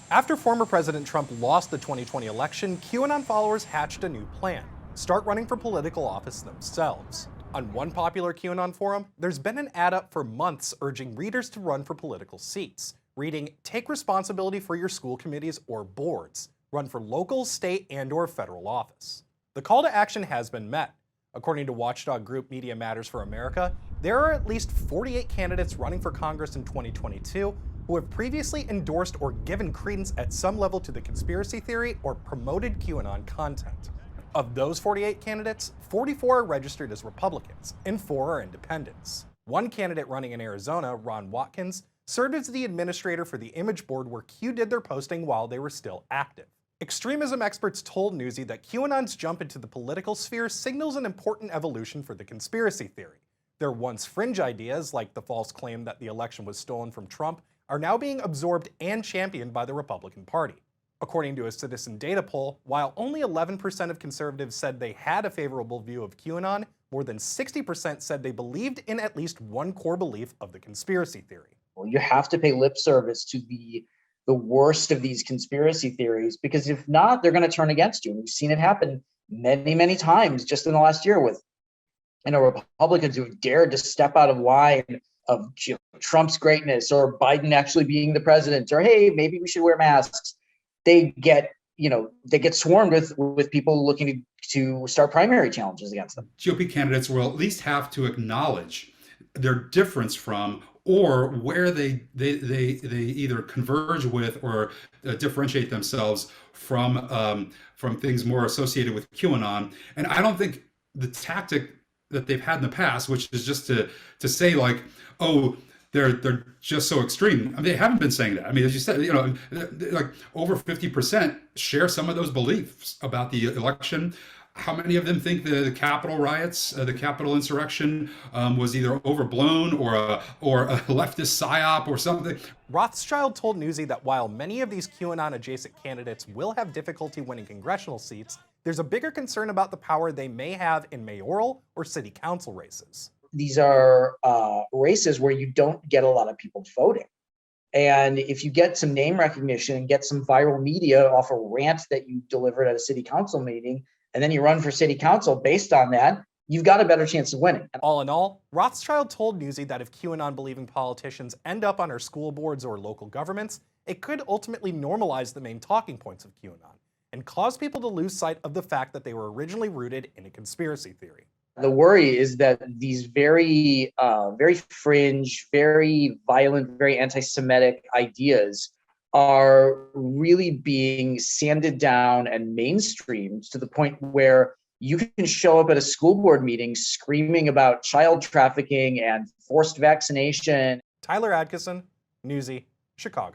After former President Trump lost the 2020 election, QAnon followers hatched a new plan: start running for political office themselves. On one popular QAnon forum, there's been an ad up for months urging readers to run for political seats, reading, "Take responsibility for your school committees or boards. Run for local, state, and/or federal office." The call to action has been met. According to watchdog group Media Matters for America, there are at least 48 candidates running for Congress in 2022 who have previously endorsed or given credence at some level to the conspiracy theory or promoted QAnon content. Of those 48 candidates, 44 are registered as Republicans and 4 are independents. One candidate running in Arizona, Ron Watkins, served as the administrator for the image board where Q did their posting while they were still active. Extremism experts told Newsy that QAnon's jump into the political sphere signals an important evolution for the conspiracy theory. Their once fringe ideas, like the false claim that the election was stolen from Trump, are now being absorbed and championed by the Republican Party. According to a Citizen Data poll, while only 11% of conservatives said they had a favorable view of QAnon, more than 60% said they believed in at least one core belief of the conspiracy theory. Well, you have to pay lip service to the worst of these conspiracy theories, because if not, they're going to turn against you. And we've seen it happen many, many times just in the last year with Republicans who have dared to step out of line of Trump's greatness or Biden actually being the president, or hey, maybe we should wear masks. They get swarmed with people looking to start primary challenges against them. GOP candidates will at least have to acknowledge their difference from, or where they either converge with or differentiate themselves from things more associated with QAnon. And I don't think the tactic that they've had in the past, which is just to say like, oh, they're just so extreme. I mean, they haven't been saying that. I mean, as you said, like over 50% share some of those beliefs about the election. How many of them think the Capitol riots, the Capitol insurrection, was either overblown or a leftist psyop or something? Rothschild told Newsy that while many of these QAnon-adjacent candidates will have difficulty winning congressional seats, there's a bigger concern about the power they may have in mayoral or city council races. These are races where you don't get a lot of people voting. And if you get some name recognition and get some viral media off a rant that you delivered at a city council meeting, and then you run for city council based on that, you've got a better chance of winning. All in all, Rothschild told Newsy that if QAnon-believing politicians end up on our school boards or local governments, it could ultimately normalize the main talking points of QAnon and cause people to lose sight of the fact that they were originally rooted in a conspiracy theory. The worry is that these very fringe, very violent, very anti-Semitic ideas are really being sanded down and mainstreamed to the point where you can show up at a school board meeting screaming about child trafficking and forced vaccination. Tyler Adkison, Newsy, Chicago.